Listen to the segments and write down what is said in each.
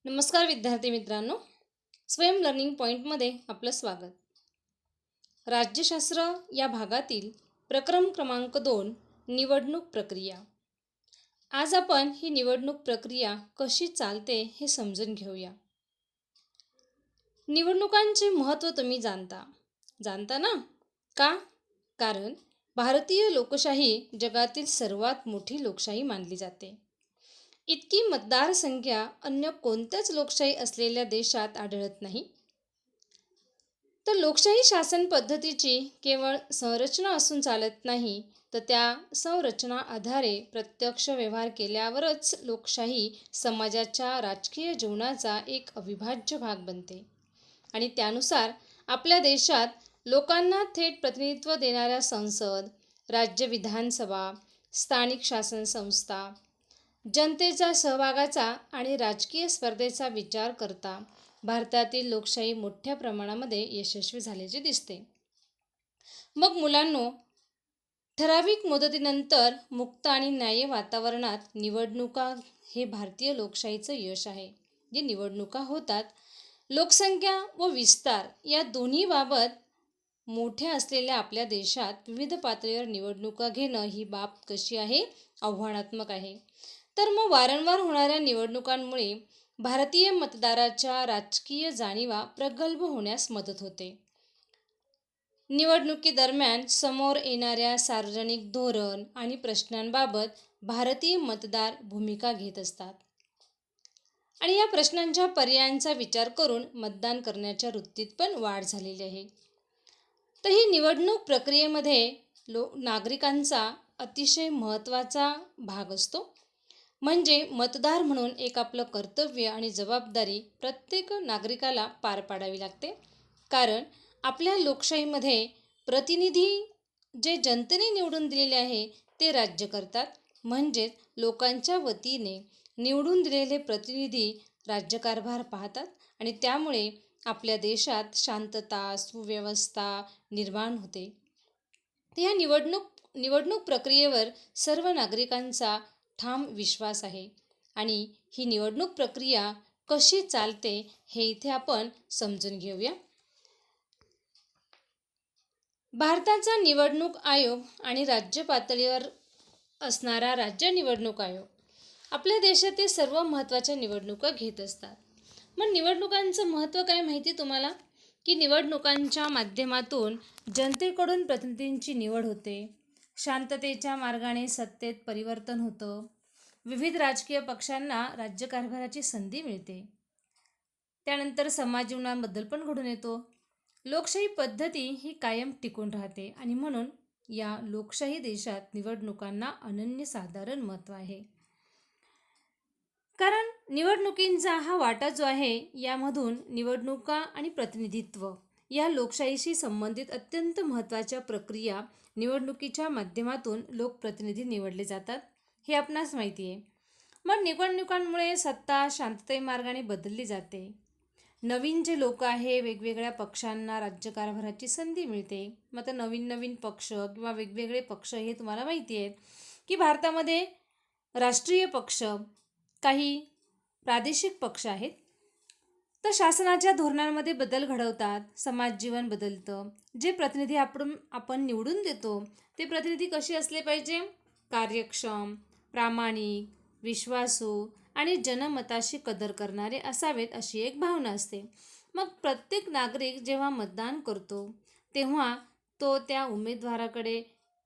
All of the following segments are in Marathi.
नमस्कार विद्यार्थी मित्रांनो, स्वयं लर्निंग पॉईंटमध्ये आपलं स्वागत. राज्यशास्त्र या भागातील प्रक्रम क्रमांक 2 निवडणूक प्रक्रिया. आज आपण ही निवडणूक प्रक्रिया कशी चालते हे समजून घेऊया. निवडणुकांचे महत्त्व तुम्ही जाणता ना? का? कारण भारतीय लोकशाही जगातील सर्वात मोठी लोकशाही मानली जाते. इतकी मतदारसंख्या अन्य कोणत्याच लोकशाही असलेल्या देशात आढळत नाही. तर लोकशाही शासन पद्धतीची केवळ संरचना असून चालत नाही, तर त्या संरचना आधारे प्रत्यक्ष व्यवहार केल्यावरच लोकशाही समाजाच्या राजकीय जीवनाचा एक अविभाज्य भाग बनते. आणि त्यानुसार आपल्या देशात लोकांना थेट प्रतिनिधित्व देणाऱ्या संसद, राज्य विधानसभा, स्थानिक शासन संस्था, जनतेच्या सहभागाचा आणि राजकीय स्पर्धेचा विचार करता भारतातील लोकशाही मोठ्या प्रमाणामध्ये यशस्वी झाल्याचे दिसते. मग मुलांनो, ठराविक मुदतीनंतर मुक्त आणि न्याय्य वातावरणात निवडणुका हे भारतीय लोकशाहीचं यश आहे. जे निवडणुका होतात, लोकसंख्या व विस्तार या दोन्ही बाबत मोठ्या असलेल्या आपल्या देशात विविध पातळीवर निवडणुका घेणं ही बाब कशी आहे? आव्हानात्मक आहे. तर मग वारंवार होणाऱ्या निवडणुकांमुळे भारतीय मतदाराच्या राजकीय जाणीवा प्रगल्भ होण्यास मदत होते. निवडणुकीदरम्यान समोर येणाऱ्या सार्वजनिक धोरण आणि प्रश्नांबाबत भारतीय मतदार भूमिका घेत असतात आणि या प्रश्नांच्या पर्यायांचा विचार करून मतदान करण्याच्या वृत्तीत पण वाढ झालेली आहे. तर ही निवडणूक प्रक्रियेमध्ये नागरिकांचा अतिशय महत्त्वाचा भाग असतो. म्हणजे मतदार म्हणून एक आपलं कर्तव्य आणि जबाबदारी प्रत्येक नागरिकाला पार पाडावी लागते. कारण आपल्या लोकशाहीमध्ये प्रतिनिधी जे जनतेने निवडून दिलेले आहे ते राज्य करतात. म्हणजेच लोकांच्या वतीने निवडून दिलेले प्रतिनिधी राज्यकारभार पाहतात आणि त्यामुळे आपल्या देशात शांतता, सुव्यवस्था निर्माण होते. तर या निवडणूक प्रक्रियेवर सर्व नागरिकांचा ठाम विश्वास आहे आणि ही निवडणूक प्रक्रिया कशी चालते हे इथे आपण समजून घेऊया. भारताचा निवडणूक आयोग आणि राज्य पातळीवर असणारा राज्य निवडणूक आयोग आपल्या देशातील सर्व महत्त्वाच्या निवडणुका घेत असतात. मग निवडणुकांचं महत्त्व काय माहिती तुम्हाला? की निवडणुकांच्या माध्यमातून जनतेकडून प्रतिनिधींची निवड होते, शांततेच्या मार्गाने सत्तेत परिवर्तन होतं, विविध राजकीय पक्षांना राज्यकारभाराची संधी मिळते, त्यानंतर समाज जीवनाबद्दल पण घडून येतो. लोकशाही पद्धती ही कायम टिकून राहते आणि म्हणून या लोकशाही देशात निवडणुकांना अनन्यसाधारण महत्त्व आहे. कारण निवडणुकींचा हा वाटा जो आहे, यामधून निवडणुका आणि प्रतिनिधित्व या लोकशाहीशी संबंधित अत्यंत महत्त्वाच्या प्रक्रिया निवडणुकीच्या माध्यमातून लोकप्रतिनिधी निवडले जातात, हे आपणास माहिती आहे. मग निवडणुकांमुळे सत्ता शांततेय मार्गाने बदलली जाते. नवीन जे लोक आहे, वेगवेगळ्या पक्षांना राज्यकारभाराची संधी मिळते. मग आता नवीन पक्ष किंवा वेगवेगळे पक्ष हे तुम्हाला माहिती आहेत की भारतामध्ये राष्ट्रीय पक्ष, काही प्रादेशिक पक्ष आहेत. तर शासनाच्या धोरणांमध्ये बदल घडवतात, समाज जीवन बदलतं. जे प्रतिनिधी आपण निवडून देतो ते प्रतिनिधी कसे असले पाहिजे? कार्यक्षम, प्रामाणिक, विश्वासू आणि जनमताशी कदर करणारे असावेत, अशी एक भावना असते. मग प्रत्येक नागरिक जेव्हा मतदान करतो तेव्हा तो त्या उमेदवाराकडे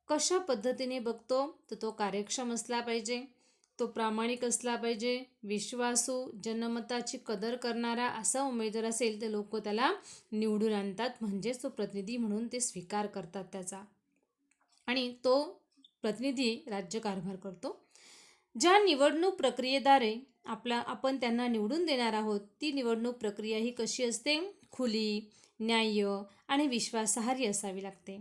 कशा पद्धतीने बघतो? तर तो कार्यक्षम असला पाहिजे, तो प्रामाणिक असला पाहिजे, विश्वासू, जनमताची कदर करणारा असा उमेदवार असेल तर लोक त्याला निवडून आणतात. म्हणजेच तो प्रतिनिधी म्हणून ते स्वीकार करतात त्याचा आणि तो प्रतिनिधी राज्यकारभार करतो. ज्या निवडणूक प्रक्रियेद्वारे आपण त्यांना निवडून देणार आहोत, ती निवडणूक प्रक्रिया ही कशी असते? खुली, न्याय्य आणि विश्वासार्ह असावी लागते.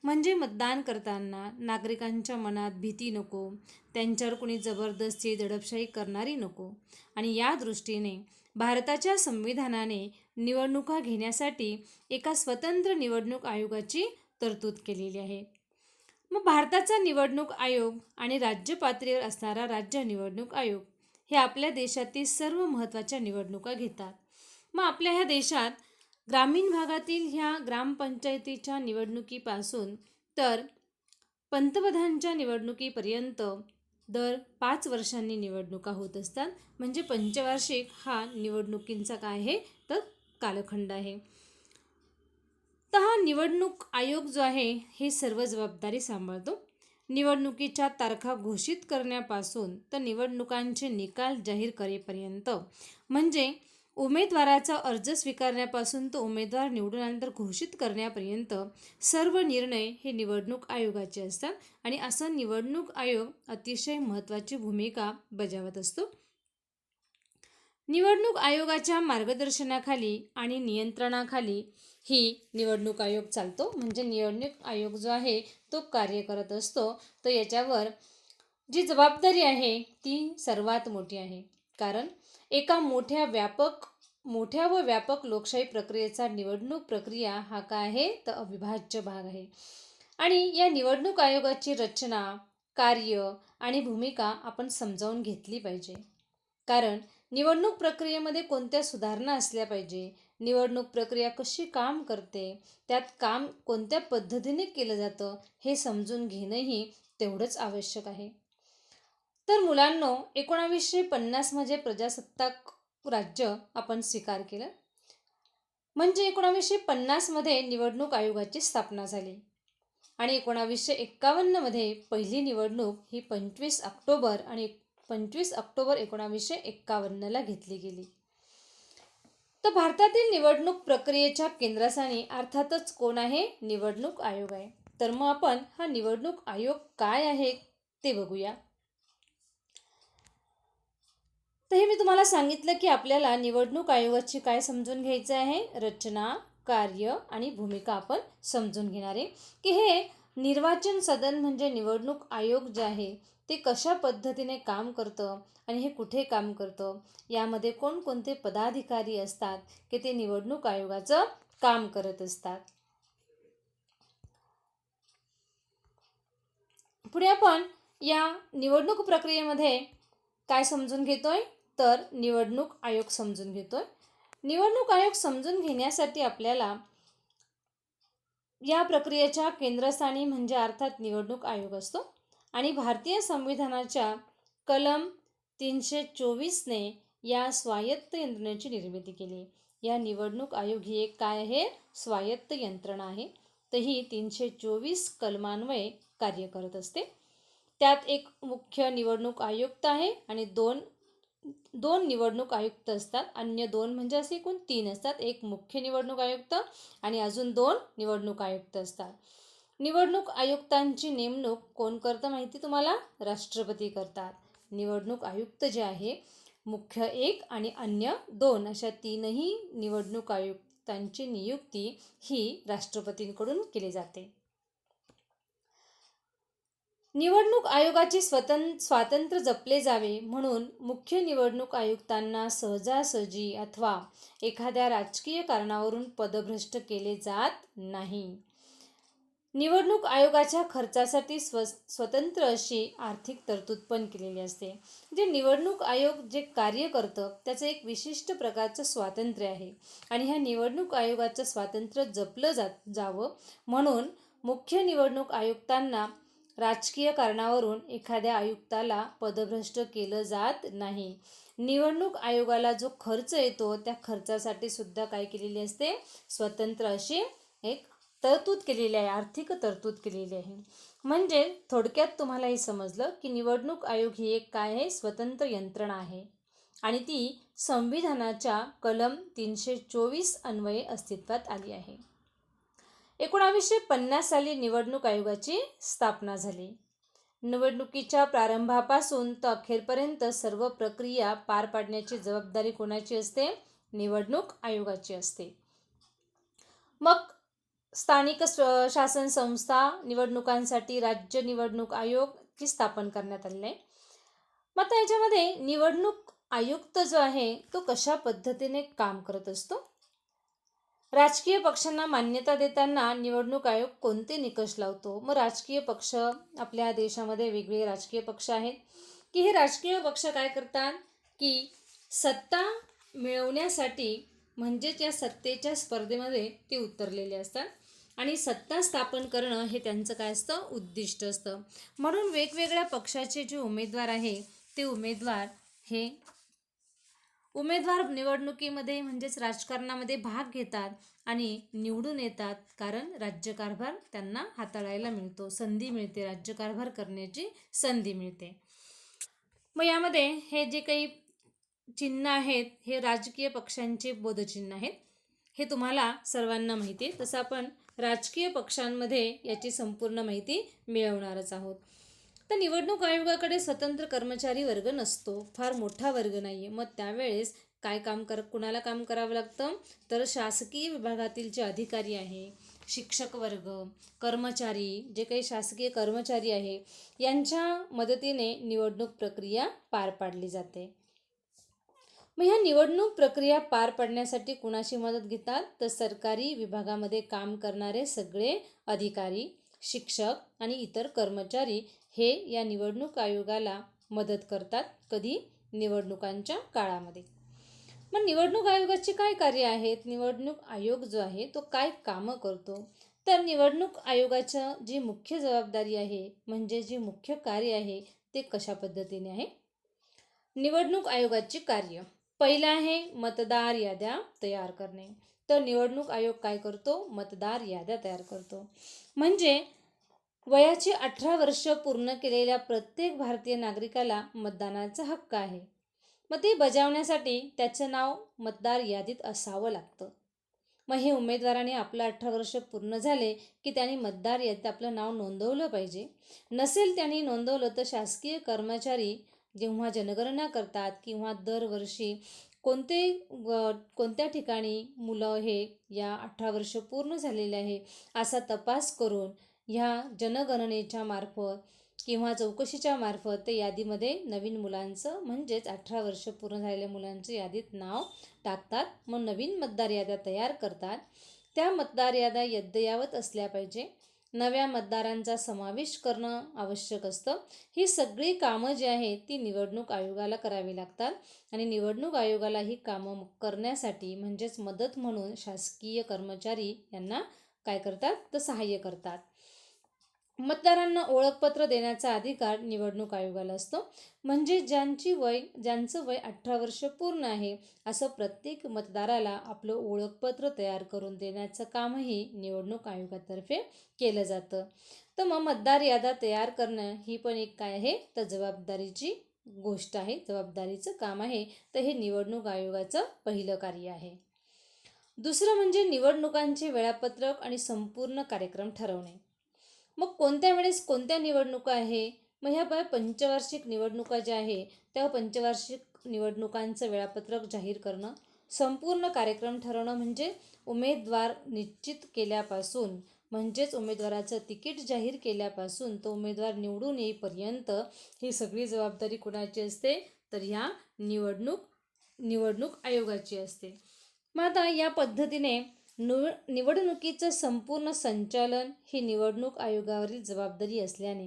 म्हणजे मतदान करताना नागरिकांच्या मनात भीती नको, त्यांच्यावर कोणी जबरदस्ती दडपशाही करणारी नको. आणि या दृष्टीने भारताच्या संविधानाने निवडणुका घेण्यासाठी एका स्वतंत्र निवडणूक आयोगाची तरतूद केलेली आहे. मग भारताचा निवडणूक आयोग आणि राज्य पातळीवर असणारा राज्य निवडणूक आयोग हे आपल्या देशातील सर्व महत्त्वाच्या निवडणुका घेतात. मग आपल्या ह्या देशात ग्रामीण भागातील ह्या ग्रामपंचायतीच्या निवडणुकीपासून तर पंतप्रधानांच्या निवडणुकीपर्यंत दर 5 वर्षांनी निवडणुका होत असतात. म्हणजे पंचवार्षिक हा निवडणुकींचा काय आहे तर कालखंड आहे. तर हा निवडणूक आयोग जो आहे हे सर्व जबाबदारी सांभाळतो. निवडणुकीच्या तारखा घोषित करण्यापासून तर निवडणुकांचे निकाल जाहीर करेपर्यंत, म्हणजे उमेदवाराचा अर्ज स्वीकारण्यापासून तो उमेदवार निवडून आल्यानंतर घोषित करण्यापर्यंत सर्व निर्णय हे निवडणूक आयोगाचे असतात. आणि असा निवडणूक आयोग अतिशय महत्त्वाची भूमिका बजावत असतो. निवडणूक आयोगाच्या मार्गदर्शनाखाली आणि नियंत्रणाखाली ही निवडणूक आयोग चालतो. म्हणजे निवडणूक आयोग जो आहे तो कार्य करत असतो. तर याच्यावर जी जबाबदारी आहे ती सर्वात मोठी आहे. कारण एका मोठ्या व व्यापक लोकशाही प्रक्रियेचा निवडणूक प्रक्रिया हा काय आहे तर अविभाज्य भाग आहे. आणि या निवडणूक आयोगाची रचना, कार्य आणि भूमिका आपण समजावून घेतली पाहिजे. कारण निवडणूक प्रक्रियेमध्ये कोणत्या सुधारणा असल्या पाहिजे, निवडणूक प्रक्रिया कशी काम करते, त्यात काम कोणत्या पद्धतीने केलं जातं हे समजून घेणंही तेवढंच आवश्यक आहे. तर मुलांनो, 1950 मध्ये प्रजासत्ताक राज्य आपण स्वीकार केलं. म्हणजे 1950 मध्ये निवडणूक आयोगाची स्थापना झाली. आणि 1951 मध्ये पहिली निवडणूक ही 25 ऑक्टोबर 1951ला घेतली गेली. तर भारतातील निवडणूक प्रक्रियेच्या केंद्रस्थानी अर्थातच कोण आहे? निवडणूक आयोग आहे. तर मग आपण हा निवडणूक आयोग काय आहे ते बघूया. तर हे मी तुम्हाला सांगितलं की आपल्याला निवडणूक आयोगाची काय समजून घ्यायचं आहे, रचना, कार्य आणि भूमिका आपण समजून घेणार आहे. की हे निर्वाचन सदन म्हणजे निवडणूक आयोग जे आहे ते कशा पद्धतीने काम करतं आणि हे कुठे काम करतं, यामध्ये कोणकोणते पदाधिकारी असतात की ते निवडणूक आयोगाचं काम करत असतात. पुढे आपण या निवडणूक प्रक्रियेमध्ये काय समजून घेतोय तर निवडणूक आयोग समजून घेतोय. निवडणूक आयोग समजून घेण्यासाठी आपल्याला या प्रक्रियेच्या केंद्रस्थानी म्हणजे अर्थात निवडणूक आयोग असतो. आणि भारतीय संविधानाच्या कलम 324ने या स्वायत्त यंत्रणेची निर्मिती केली. या निवडणूक आयोग ही एक काय आहे? स्वायत्त यंत्रणा आहे. तर ही 324 कलमान्वये कार्य करत असते. त्यात एक मुख्य निवडणूक आयुक्त आहे आणि दोन निवडणूक आयुक्त असतात. अन्य दोन म्हणजे असे एकूण 3 असतात. एक मुख्य निवडणूक आयुक्त आणि अजून 2 निवडणूक आयुक्त असतात. निवडणूक आयुक्तांची नेमणूक कोण करतं माहिती तुम्हाला? राष्ट्रपती करतात. निवडणूक आयुक्त जे आहे मुख्य 1 आणि अन्य 2 अशा 3ही निवडणूक आयुक्तांची नियुक्ती ही राष्ट्रपतींकडून केली जाते. निवडणूक आयोगाचे स्वातंत्र्य जपले जावे म्हणून मुख्य निवडणूक आयुक्तांना सहजासहजी अथवा एखाद्या राजकीय कारणावरून पदभ्रष्ट केले जात नाही. निवडणूक आयोगाच्या खर्चासाठी स्वतंत्र अशी आर्थिक तरतूद पण केलेली असते. जे निवडणूक आयोग जे कार्य करतं त्याचं एक विशिष्ट प्रकारचं स्वातंत्र्य आहे. आणि ह्या निवडणूक आयोगाचं स्वातंत्र्य जपलं जावं म्हणून मुख्य निवडणूक आयुक्तांना राजकीय कारणावरून एखाद्या आयुक्ताला पदभ्रष्ट केलं जात नाही. निवडणूक आयोगाला जो खर्च येतो त्या खर्चासाठी सुद्धा काय केलेली असते? स्वतंत्र अशी एक तरतूद केलेली आहे, आर्थिक तरतूद केलेली आहे. म्हणजे थोडक्यात तुम्हाला हे समजलं की निवडणूक आयोग ही एक काय आहे? स्वतंत्र यंत्रणा आहे आणि ती संविधानाच्या कलम 324 अन्वये अस्तित्वात आली आहे. 1950 साली निवडणूक आयोगाची स्थापना झाली. निवडणुकीच्या प्रारंभापासून तर अखेरपर्यंत सर्व प्रक्रिया पार पाडण्याची जबाबदारी कोणाची असते? निवडणूक आयोगाची असते. मग स्थानिक शासन संस्था निवडणुकांसाठी राज्य निवडणूक आयोगची स्थापन करण्यात आलेली आहे. मग आता याच्यामध्ये निवडणूक आयुक्त जो आहे तो कशा पद्धतीने काम करत असतो? राजकीय पक्षांना मान्यता देताना निवडणूक आयोग कोणते निकष लावतो? मग राजकीय पक्ष आपल्या देशामध्ये वेगवेगळे राजकीय पक्ष आहेत की हे राजकीय पक्ष काय करतात? की सत्ता मिळवण्यासाठी म्हणजेच या सत्तेच्या स्पर्धेमध्ये ते उतरलेले असतात आणि सत्ता स्थापन करणं हे त्यांचं काय असतं, उद्दिष्ट असतं. म्हणून वेगवेगळ्या पक्षाचे जे उमेदवार आहे ते उमेदवार निवडणुकीमध्ये म्हणजेच राजकारणामध्ये भाग घेतात आणि निवडून येतात, कारण राज्यकारभार त्यांना हाताळायला मिळतो, संधी मिळते, राज्यकारभार करण्याची संधी मिळते. मग यामध्ये हे जे काही चिन्ह आहेत हे राजकीय पक्षांचे बोधचिन्ह आहेत. हे तुम्हाला सर्वांना माहिती आहे. तसं आपण राजकीय पक्षांमध्ये याची संपूर्ण माहिती मिळवणारच आहोत. तर निवडणूक आयोगाकडे स्वतंत्र कर्मचारी वर्ग नसतो, फार मोठा वर्ग नाही आहे. मग त्यावेळेस काय कुणाला काम करावं लागतं, तर शासकीय विभागातील जे अधिकारी आहे, शिक्षक वर्ग, कर्मचारी, जे काही शासकीय कर्मचारी आहे यांच्या मदतीने निवडणूक प्रक्रिया पार पाडली जाते. मग ह्या निवडणूक प्रक्रिया पार पाडण्यासाठी कुणाची मदत घेतात, तर सरकारी विभागामध्ये काम करणारे सगळे अधिकारी, शिक्षक आणि इतर कर्मचारी हे या निवडणूक आयोगाला मदत करतात. कधी, निवडणुकांच्या काळामध्ये. मग निवडणूक आयोगाचे काय कार्य आहेत, निवडणूक आयोग जो आहे तो काय कामं करतो, तर निवडणूक आयोगाचं जी मुख्य जबाबदारी आहे म्हणजे जे मुख्य कार्य आहे ते कशा पद्धतीने आहे. निवडणूक आयोगाची कार्य, पहिलं आहे मतदार याद्या तयार करणे. तर निवडणूक आयोग काय करतो, मतदार याद्या तयार करतो. म्हणजे वयाची 18 वर्ष पूर्ण केलेल्या प्रत्येक भारतीय नागरिकाला मतदानाचा हक्क आहे. मग ते बजावण्यासाठी त्याचं नाव मतदार यादीत असावं लागतं. मग हे उमेदवाराने आपलं 18 वर्ष पूर्ण झाले की त्यांनी मतदार यादीत आपलं नाव नोंदवलं पाहिजे. नसेल त्यांनी नोंदवलं तर शासकीय कर्मचारी जेव्हा जनगणना करतात किंवा दरवर्षी कोणत्या ठिकाणी मुलं हे या 18 वर्ष पूर्ण झालेले आहे असा तपास करून ह्या जनगणनेच्या मार्फत किंवा चौकशीच्या मार्फत ते यादीमध्ये नवीन मुलांचं म्हणजेच 18 वर्ष पूर्ण झालेल्या मुलांचं यादीत नाव टाकतात. मग नवीन मतदार याद्या तयार करतात. त्या मतदार याद्या अद्ययावत असल्या पाहिजे. नव्या मतदारांचा समावेश करणं आवश्यक असतं. ही सगळी कामं जी आहेत ती निवडणूक आयोगाला करावी लागतात आणि निवडणूक आयोगाला ही कामं करण्यासाठी म्हणजेच मदत म्हणून शासकीय कर्मचारी यांना काय करतात, तर सहाय्य करतात. मतदारांना ओळखपत्र देण्याचा अधिकार निवडणूक आयोगाला असतो. म्हणजे ज्यांचं वय 18 वर्ष पूर्ण आहे असं प्रत्येक मतदाराला आपलं ओळखपत्र तयार करून देण्याचं कामही निवडणूक आयोगातर्फे केलं जातं. तर मग मतदार याद्या तयार करणं ही पण एक काय आहे, तर जबाबदारीची गोष्ट आहे, जबाबदारीचं काम आहे. तर हे निवडणूक आयोगाचं पहिलं कार्य आहे. दुसरं म्हणजे निवडणुकांचे वेळापत्रक आणि संपूर्ण कार्यक्रम ठरवणे. मग कोणत्या वेळेस कोणत्या निवडणुका आहे, मग ह्या पंचवार्षिक निवडणुका ज्या आहे त्या पंचवार्षिक निवडणुकांचं वेळापत्रक जाहीर करणं, संपूर्ण कार्यक्रम ठरवणं म्हणजे उमेदवार निश्चित केल्यापासून म्हणजेच उमेदवाराचं तिकीट जाहीर केल्यापासून तो उमेदवार निवडून येईपर्यंत ही सगळी जबाबदारी कुणाची असते, तर ह्या निवडणूक आयोगाची असते. मग आता या पद्धतीने निवडणुकीचं संपूर्ण संचालन ही निवडणूक आयोगावरील जबाबदारी असल्याने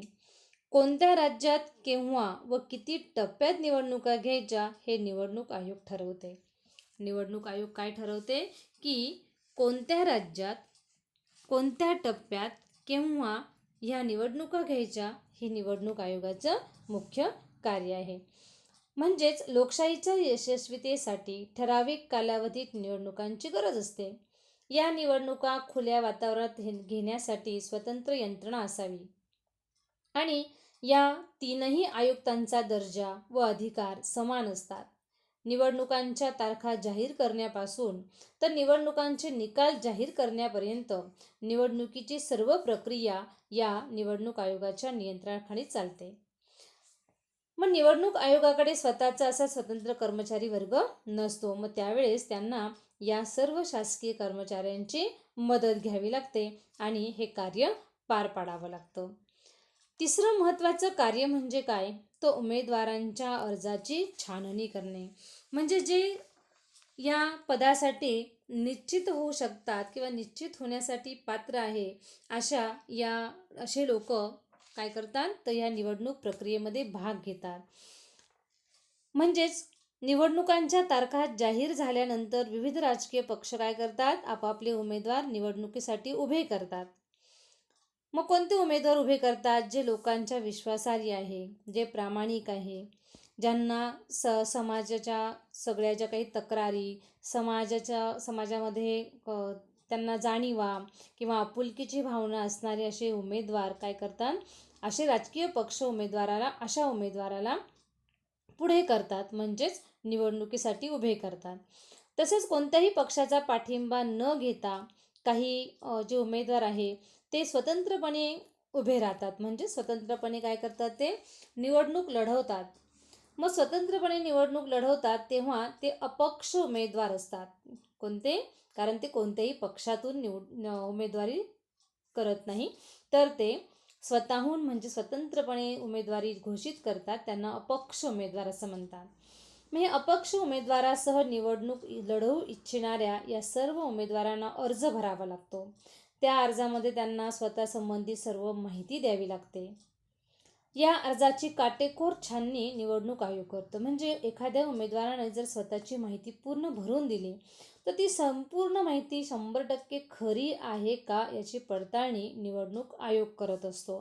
कोणत्या राज्यात केव्हा व किती टप्प्यात निवडणुका घ्यायच्या हे निवडणूक आयोग ठरवते. निवडणूक आयोग काय ठरवते की कोणत्या राज्यात कोणत्या टप्प्यात केव्हा ह्या निवडणुका घ्यायच्या ही निवडणूक आयोगाचं मुख्य कार्य आहे. म्हणजेच लोकशाहीच्या यशस्वीतेसाठी ठराविक कालावधीत निवडणुकांची गरज असते. या निवडणुका खुल्या वातावरणात घेण्यासाठी स्वतंत्र यंत्रणा असावी आणि या तीनही आयुक्तांचा दर्जा व अधिकार समान असतात. निवडणुकांच्या तारखा जाहीर करण्यापासून तर निवडणुकांचे निकाल जाहीर करण्यापर्यंत निवडणुकीची सर्व प्रक्रिया या निवडणूक आयोगाच्या नियंत्रणाखाली चालते. मग निवडणूक आयोगाकडे स्वतःचा असा स्वतंत्र कर्मचारी वर्ग नसतो. मग त्यावेळेस त्यांना या सर्व शासकीय कर्मचाऱ्यांची मदत घ्यावी लागते आणि हे कार्य पार पाडावं लागतं. तिसरं महत्त्वाचं कार्य म्हणजे काय, तो उमेदवारांच्या अर्जाची छाननी करणे. म्हणजे जे या पदासाठी निश्चित होऊ शकतात किंवा निश्चित होण्यासाठी पात्र आहे असे लोक काय करतात, तर या निवडणूक प्रक्रियेमध्ये भाग घेतात. म्हणजेच निवडणुकांच्या तारखा जाहीर झाल्यानंतर विविध राजकीय पक्ष काय करतात? आपापले उमेदवार निवडणुकीसाठी उभे करतात. मग कोणते उमेदवार उभे करतात? जे लोकांच्या विश्वासार्ह आहे, जे प्रामाणिक आहे, ज्यांना समाजाच्या सगळ्या ज्या काही तक्रारी, समाजामध्ये त्यांना जाणीवा किंवा आपुलकीची भावना असणारे असे उमेदवार काय करतात? असे राजकीय पक्ष अशा उमेदवाराला पुढे करतात, म्हणजेच निवडणुकीसाठी उभे करतात. तसेच कोणत्याही पक्षाचा पाठिंबा न घेता काही जे उमेदवार आहे ते स्वतंत्रपणे उभे राहतात, म्हणजे स्वतंत्रपणे काय करतात? ते निवडणूक लढवतात. मग स्वतंत्रपणे निवडणूक लढवतात तेव्हा ते अपक्ष उमेदवार असतात. कोणते? कारण ते कोणत्याही पक्षातून उमेदवारी करत नाही, तर ते स्वतःहून म्हणजे स्वतंत्रपणे उमेदवारी घोषित करतात. त्यांना अपक्ष उमेदवार असं म्हणतात. मग हे अपक्ष उमेदवारासह निवडणूक लढवू इच्छिणाऱ्या या सर्व उमेदवारांना अर्ज भरावा लागतो. त्या अर्जामध्ये त्यांना स्वतःसंबंधी सर्व माहिती द्यावी लागते. या अर्जाची काटेकोर छाननी निवडणूक आयोग करतो. म्हणजे एखाद्या उमेदवाराने जर स्वतःची माहिती पूर्ण भरून दिली तर ती संपूर्ण माहिती 100% खरी आहे का याची पडताळणी निवडणूक आयोग करत असतो.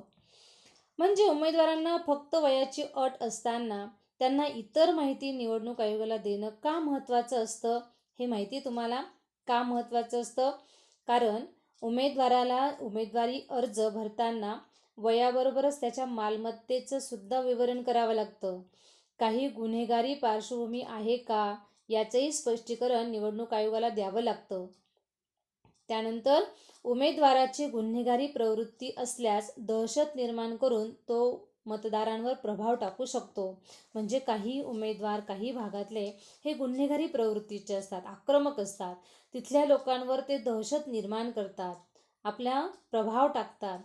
म्हणजे उमेदवारांना फक्त वयाची अट असताना त्यांना इतर माहिती निवडणूक आयोगाला देणं का महत्त्वाचं असतं? हे माहिती तुम्हाला का महत्त्वाचं असतं? कारण उमेदवाराला उमेदवारी अर्ज भरताना वयाबरोबरच त्याच्या मालमत्तेचं सुद्धा विवरण करावं लागतं. काही गुन्हेगारी पार्श्वभूमी आहे का याचंही स्पष्टीकरण निवडणूक आयोगाला द्यावं लागतं. त्यानंतर उमेदवाराची गुन्हेगारी प्रवृत्ती असल्यास दहशत निर्माण करून तो मतदारांवर प्रभाव टाकू शकतो. म्हणजे काही उमेदवार काही भागातले हे गुन्हेगारी प्रवृत्तीचे असतात, आक्रमक असतात. तिथल्या लोकांवर ते दहशत निर्माण करतात, आपला प्रभाव टाकतात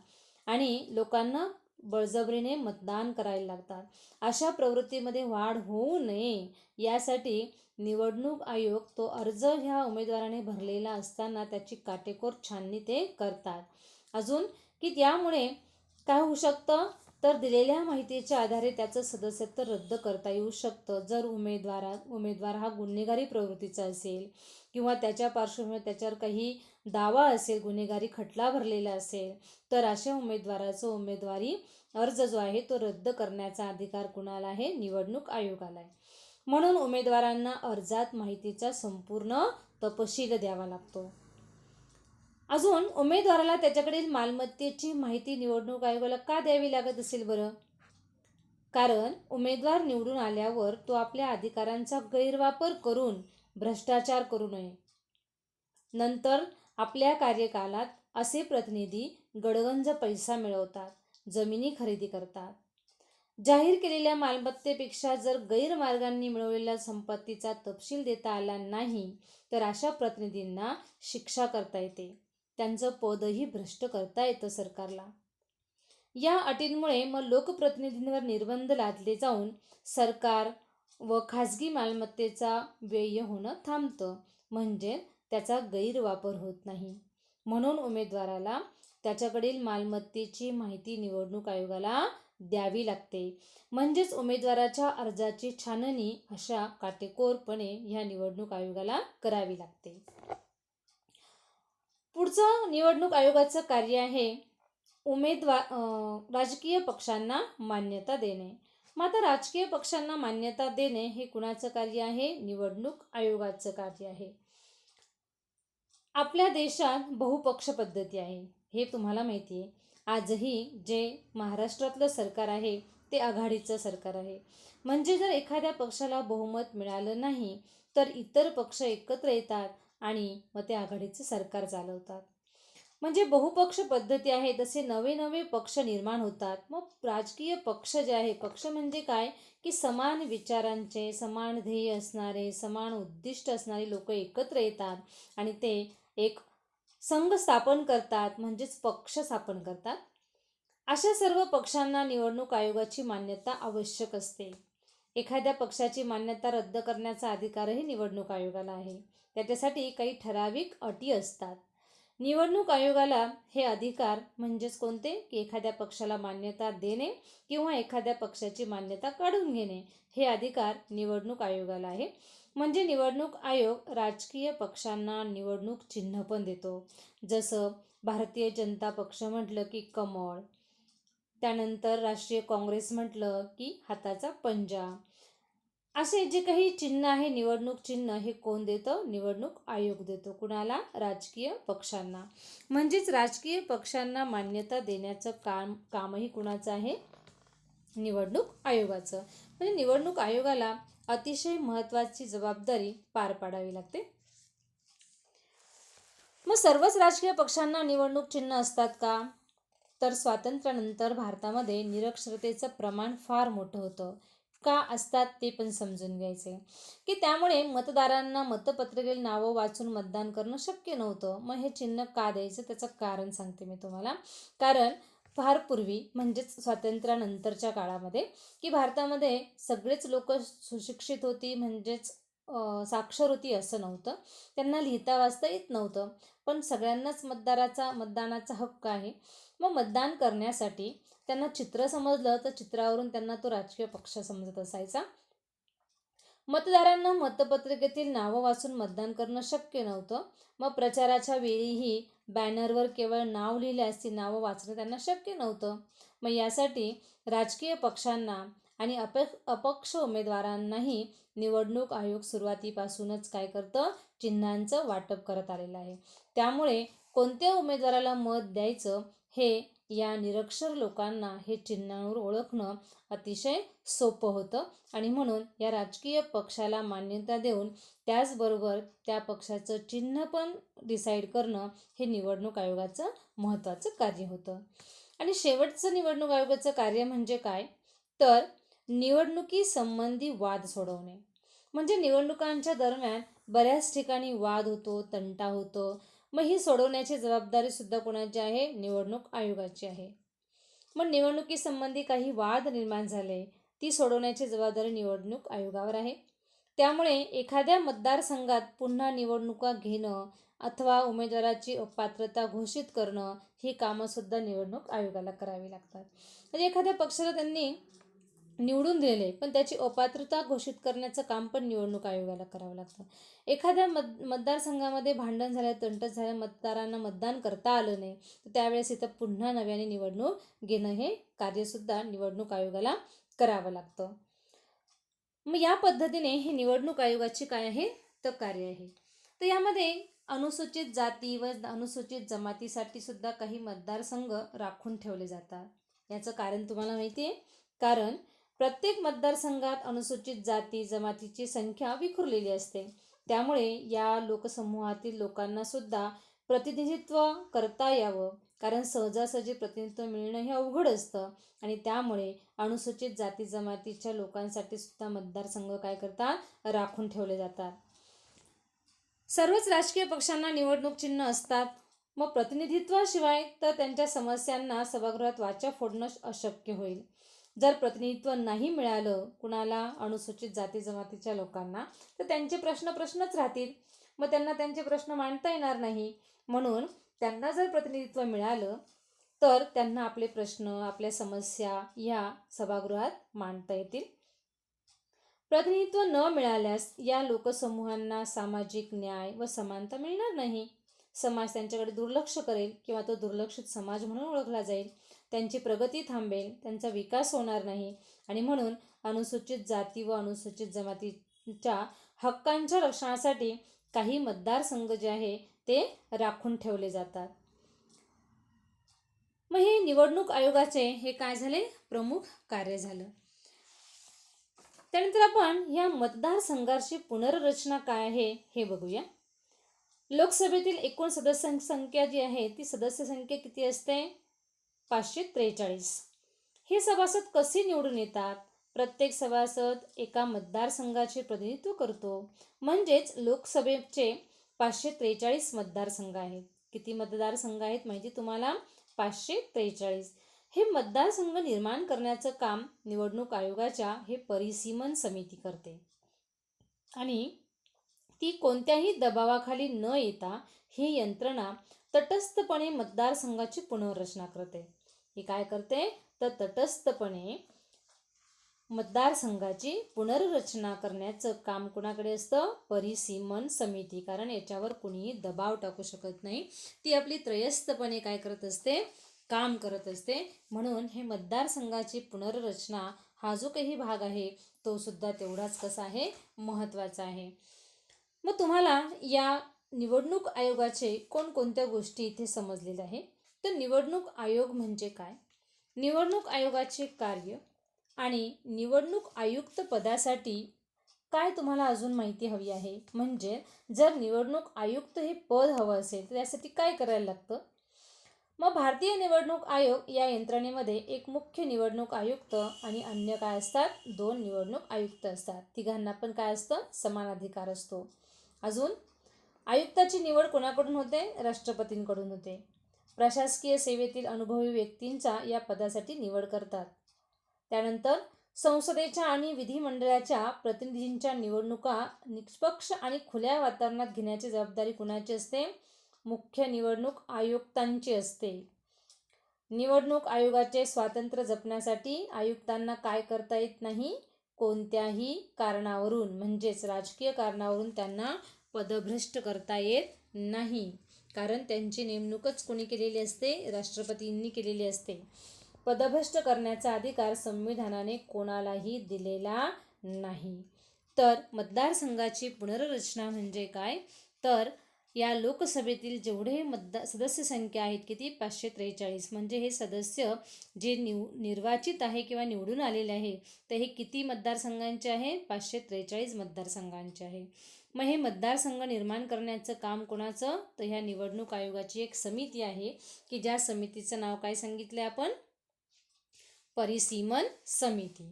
आणि लोकांना बळजबरीने मतदान करायला लागतात. अशा प्रवृत्तीमध्ये वाढ होऊ नये यासाठी निवडणूक आयोग तो अर्ज ह्या उमेदवाराने भरलेला असताना त्याची काटेकोर छाननी ते करतात. अजून की त्यामुळे काय होऊ शकतं? तर दिलेल्या माहितीच्या आधारे त्याचं सदस्यत्व रद्द करता येऊ शकतं. जर उमेदवार हा गुन्हेगारी प्रवृत्तीचा असेल किंवा त्याच्या पार्श्वभूमीवर त्याच्यावर काही दावा असेल, गुन्हेगारी खटला भरलेला असेल, तर अशा उमेदवाराचा उमेदवारी अर्ज जो आहे तो रद्द करण्याचा अधिकार कुणाला आहे? निवडणूक आयोगाला आहे. म्हणून उमेदवारांना अर्जात माहितीचा संपूर्ण तपशील द्यावा लागतो. अजून उमेदवाराला त्याच्याकडील मालमत्तेची माहिती निवडणूक आयोगाला का द्यावी लागत असेल बरं? कारण उमेदवार निवडून आल्यावर तो आपल्या अधिकारांचा गैरवापर करून भ्रष्टाचार करू नये. नंतर आपल्या कार्यकालात असे प्रतिनिधी गडगंज पैसा मिळवतात, जमिनी खरेदी करतात. जाहीर केलेल्या मालमत्तेपेक्षा जर गैरमार्गांनी मिळवलेल्या संपत्तीचा तपशील देता आला नाही तर अशा प्रतिनिधींना शिक्षा करता येते. त्यांचं पदही भ्रष्ट करता येतं सरकारला. या अटींमुळे मग लोकप्रतिनिधींवर निर्बंध लादले जाऊन सरकार व खाजगी मालमत्तेचा व्यय होणं थांबतं, म्हणजे त्याचा गैरवापर होत नाही. म्हणून उमेदवाराला त्याच्याकडील मालमत्तेची माहिती निवडणूक आयोगाला द्यावी लागते. म्हणजेच उमेदवाराच्या अर्जाची छाननी अशा काटेकोरपणे ह्या निवडणूक आयोगाला करावी लागते. पुढचं निवडणूक आयोगाचं कार्य आहे राजकीय पक्षांना मान्यता देणे. मग आता राजकीय पक्षांना मान्यता देणे हे कुणाचं कार्य आहे? निवडणूक आयोगाचं कार्य आहे. आपल्या देशात बहुपक्ष पद्धती आहे, हे तुम्हाला माहिती आहे. आजही जे महाराष्ट्रातलं सरकार आहे ते आघाडीचं सरकार आहे. म्हणजे जर एखाद्या पक्षाला बहुमत मिळालं नाही तर इतर पक्ष एकत्र येतात आणि मग ते आघाडीचं सरकार चालवतात. म्हणजे बहुपक्ष पद्धती आहे, तसे नवे नवे पक्ष निर्माण होतात. मग राजकीय पक्ष जे आहे, पक्ष म्हणजे काय की समान विचारांचे, समान ध्येय असणारे, समान उद्दिष्ट असणारे लोक एकत्र येतात आणि ते एक संघ स्थापन करतात, म्हणजेच पक्ष स्थापन करतात. अशा सर्व पक्षांना निवडणूक आयोगाची मान्यता आवश्यक असते. एखाद्या पक्षाची मान्यता रद्द करण्याचा अधिकारही निवडणूक आयोगाला आहे. त्याच्यासाठी काही ठराविक अटी असतात. निवडणूक आयोगाला हे अधिकार म्हणजेच कोणते, की एखाद्या पक्षाला मान्यता देणे किंवा एखाद्या पक्षाची मान्यता काढून घेणे, हे अधिकार निवडणूक आयोगाला आहे. म्हणजे निवडणूक आयोग राजकीय पक्षांना निवडणूक चिन्ह पण देतो. जसं भारतीय जनता पक्ष म्हटलं की कमळ, त्यानंतर राष्ट्रीय काँग्रेस म्हटलं की हाताचा पंजा. असे जे काही चिन्ह आहे, निवडणूक चिन्ह, हे कोण देतं, निवडणूक आयोग देतो. कुणाला, राजकीय पक्षांना. म्हणजेच राजकीय पक्षांना मान्यता देण्याचं कामही कुणाचं आहे, निवडणूक आयोगाचं. म्हणजे निवडणूक आयोगाला अतिशय महत्त्वाची जबाबदारी पार पाडावी लागते. मग सर्वच राजकीय पक्षांना निवडणूक चिन्ह असतात का? तर स्वातंत्र्यानंतर भारतामध्ये निरक्षरतेचं प्रमाण फार मोठं होतं. का असतात ते पण समजून घ्यायचे, की त्यामुळे मतदारांना मतपत्रिकेतील नावं वाचून मतदान करणं शक्य नव्हतं. मग हे चिन्ह का द्यायचं, त्याचं कारण सांगते मी तुम्हाला. कारण फार पूर्वी म्हणजेच स्वातंत्र्यानंतरच्या काळामध्ये, की भारतामध्ये सगळेच लोक सुशिक्षित होती, म्हणजेच साक्षर होती असं नव्हतं. त्यांना लिहिता वाचता येत नव्हतं, पण सगळ्यांनाच मतदानाचा हक्क आहे. मग मतदान करण्यासाठी त्यांना चित्र समजलं तर चित्रावरून त्यांना तो राजकीय पक्ष समजत असायचा. मतदारांना मतपत्रिकेतील नावं वाचून मतदान करणं शक्य नव्हतं. मग प्रचाराच्या वेळीही बॅनरवर केवळ नाव लिहिल्यास ती नावं वाचणं त्यांना शक्य नव्हतं. मग यासाठी राजकीय पक्षांना आणि अपक्ष उमेदवारांनाही निवडणूक आयोग सुरुवातीपासूनच काय करतं, चिन्हांचं वाटप करत आलेलं आहे. त्यामुळे कोणत्या उमेदवाराला मत द्यायचं हे या निरक्षर लोकांना हे चिन्हांवर ओळखणं अतिशय सोपं होतं. आणि म्हणून या राजकीय पक्षाला मान्यता देऊन त्याचबरोबर त्या पक्षाचं चिन्ह पण डिसाईड करणं हे निवडणूक आयोगाचं महत्त्वाचं कार्य होतं. आणि शेवटचं निवडणूक आयोगाचं कार्य म्हणजे काय, तर निवडणुकीसंबंधी वाद सोडवणे. म्हणजे निवडणुकांच्या दरम्यान बऱ्याच ठिकाणी वाद होतो, तंटा होतो. मग ही सोडवण्याची जबाबदारीसुद्धा कोणाची आहे, निवडणूक आयोगाची आहे. मग निवडणुकीसंबंधी काही वाद निर्माण झाले, ती सोडवण्याची जबाबदारी निवडणूक आयोगावर आहे. त्यामुळे एखाद्या मतदारसंघात पुन्हा निवडणुका घेणं अथवा उमेदवाराची अपात्रता घोषित करणं ही कामंसुद्धा निवडणूक आयोगाला करावी लागतात. म्हणजे एखाद्या पक्षाला त्यांनी निवडून दिले पण त्याची अपात्रता घोषित करण्याचं काम पण निवडणूक आयोगाला करावं लागतं. एखाद्या मतदारसंघामध्ये भांडण झालं, तंट झालं, मतदारांना मतदान करता आलं नाही, तर त्यावेळेस इथं पुन्हा नव्याने निवडणूक घेणं हे कार्यसुद्धा निवडणूक आयोगाला करावं लागतं. मग या पद्धतीने ही निवडणूक आयोगाची काय आहे, तर कार्य आहे. तर यामध्ये अनुसूचित जाती व अनुसूचित जमातीसाठी सुद्धा काही मतदारसंघ राखून ठेवले जातात. याचं कारण तुम्हाला माहिती आहे, कारण प्रत्येक मतदारसंघात अनुसूचित जाती जमातीची संख्या विखुरलेली असते. त्यामुळे या लोकसमूहातील लोकांना सुद्धा प्रतिनिधित्व करता यावं, कारण सहजासहजी प्रतिनिधित्व मिळणं हे अवघड असतं. आणि त्यामुळे अनुसूचित जाती जमातीच्या लोकांसाठी सुद्धा मतदारसंघ काय करतात, राखून ठेवले जातात. सर्वच राजकीय पक्षांना निवडणूक चिन्ह असतात. मग प्रतिनिधित्वाशिवाय तर त्यांच्या समस्यांना सभागृहात वाचा फोडणं अशक्य होईल. जर प्रतिनिधित्व नाही मिळालं कुणाला, अनुसूचित जाती जमातीच्या लोकांना, तर त्यांचे प्रश्नच राहतील. मग त्यांना त्यांचे प्रश्न मांडता येणार नाही. म्हणून त्यांना जर प्रतिनिधित्व मिळालं तर त्यांना आपले प्रश्न, आपल्या समस्या या सभागृहात मांडता येतील. प्रतिनिधित्व न मिळाल्यास या लोकसमूहांना सामाजिक न्याय व समानता मिळणार नाही. समाज त्यांच्याकडे दुर्लक्ष करेल किंवा तो दुर्लक्षित समाज म्हणून ओळखला जाईल. त्यांची प्रगती थांबेल, त्यांचा विकास होणार नाही. आणि म्हणून अनुसूचित जाती व अनुसूचित जमातीच्या हक्कांच्या रक्षणासाठी काही मतदारसंघ जे आहे ते राखून ठेवले जातात. मग हे निवडणूक आयोगाचे हे काय झाले, प्रमुख कार्य झालं. त्यानंतर आपण या मतदारसंघाची पुनर्रचना काय आहे हे बघूया. लोकसभेतील एकूण सदस्यांची संख्या जी आहे ती सदस्य संख्या किती असते, 543. हे सभासद कसे निवडून येतात, प्रत्येक सभासद एका मतदारसंघाचे प्रतिनिधित्व करतो. म्हणजेच लोकसभेचे 543 मतदारसंघ आहेत. किती मतदारसंघ आहेत माहिती तुम्हाला, 543. हे मतदारसंघ निर्माण करण्याचं काम निवडणूक आयोगाच्या हे परिसीमन समिती करते. आणि ती कोणत्याही दबावाखाली न येता ही यंत्रणा तटस्थपणे मतदारसंघाची पुनर्रचना करते. ही काय करते तर तटस्थपणे मतदारसंघाची पुनर्रचना करण्याचं काम कोणाकडे असतं? परिसीमन समिती. कारण याच्यावर कुणीही दबाव टाकू शकत नाही. ती आपली त्रयस्थपणे काय करत असते? काम करत असते. म्हणून हे मतदारसंघाची पुनर्रचना हा जो काही भाग आहे तो सुद्धा तेवढाच कसा आहे? महत्त्वाचा आहे. मग तुम्हाला या निवडणूक आयोगाचे कोणकोणत्या गोष्टी इथे समजलेल्या आहे? तर निवडणूक आयोग म्हणजे काय? निवडणूक आयोगाचे कार्य आणि निवडणूक आयुक्त पदासाठी काय तुम्हाला अजून माहिती हवी आहे? म्हणजे जर निवडणूक आयुक्त हे पद हवं असेल तर त्यासाठी काय करायला लागतं? मग भारतीय निवडणूक आयोग या यंत्रणेमध्ये एक मुख्य निवडणूक आयुक्त आणि अन्य काय असतात? 2 निवडणूक आयुक्त असतात. तिघांना पण काय असतं? समान अधिकार असतो. अजून आयुक्ताची निवड कोणाकडून होते? राष्ट्रपतींकडून होते. प्रशासकीय सेवेतील अनुभवी व्यक्तींचा या पदासाठी निवड करतात. त्यानंतर संसदेच्या आणि विधिमंडळाच्या प्रतिनिधींच्या निवडणुका निष्पक्ष आणि खुल्या वातावरणात घेण्याची जबाबदारी कुणाची असते? मुख्य निवडणूक आयुक्तांची असते. निवडणूक आयोगाचे स्वातंत्र्य जपण्यासाठी आयुक्तांना काय करता येत नाही? कोणत्याही कारणावरून म्हणजेच राजकीय कारणावरून त्यांना पदभ्रष्ट करता येत नाही. कारण त्यांची नेमणूकच कोणी केलेली असते? राष्ट्रपतींनी केलेली असते. पदभ्रष्ट करण्याचा अधिकार संविधानाने कोणालाही दिलेला नाही. तर मतदारसंघाची पुनर्रचना म्हणजे काय? तर या लोकसभेतील जेवढे सदस्य संख्या आहेत किती? 543. म्हणजे हे सदस्य जे निर्वाचित आहे किंवा निवडून आलेले आहे तर हे किती मतदारसंघांचे आहे? 543 मतदारसंघांचे आहे. मग हे मतदारसंघ निर्माण करण्याचं काम कोणाचं? तर ह्या निवडणूक आयोगाची एक समिती आहे की ज्या समितीचं नाव काय सांगितलं आपण? परिसीमन समिती.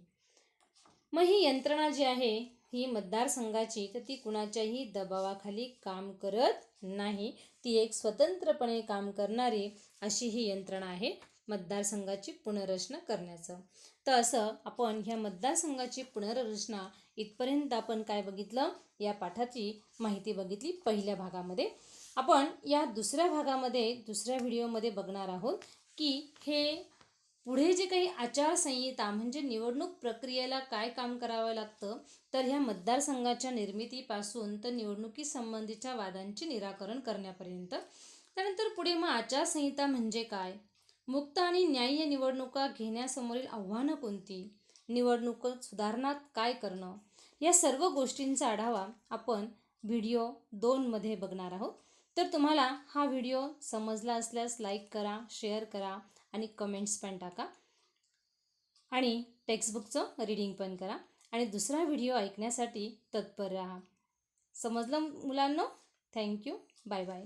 मग ही यंत्रणा जी आहे ही मतदारसंघाची तर ती कुणाच्याही दबावाखाली काम करत नाही. ती एक स्वतंत्रपणे काम करणारी अशी ही यंत्रणा आहे मतदारसंघाची पुनर्रचना करण्याचं. तर असं आपण ह्या मतदारसंघाची पुनर्रचना इथपर्यंत आपण काय बघितलं? या पाठाची माहिती बघितली पहिल्या भागामध्ये. आपण या दुसऱ्या भागामध्ये दुसऱ्या व्हिडिओमध्ये बघणार आहोत की हे पुढे जे काही आचारसंहिता म्हणजे निवडणूक प्रक्रियेला काय काम करावं लागतं तर ह्या मतदारसंघाच्या निर्मितीपासून तर निवडणुकीसंबंधीच्या वादांचे निराकरण करण्यापर्यंत. त्यानंतर पुढे मग आचारसंहिता म्हणजे काय? मुक्त आणि न्याय्य निवडणुका घेण्यासमोरील आव्हानं कोणती? निवडणूक सुधारणात काय करणं? या सर्व गोष्टींचा आढावा आपण व्हिडिओ 2 मध्ये बघणार आहोत. तर तुम्हाला हा व्हिडिओ समजला असल्यास लाईक करा, शेअर करा आणि कमेंट्स पण टाका आणि टेक्स्टबुकचं रीडिंग पण करा आणि दुसरा व्हिडिओ ऐकण्यासाठी तत्पर राहा. समजलं मुलांनो? थँक्यू. Bye bye.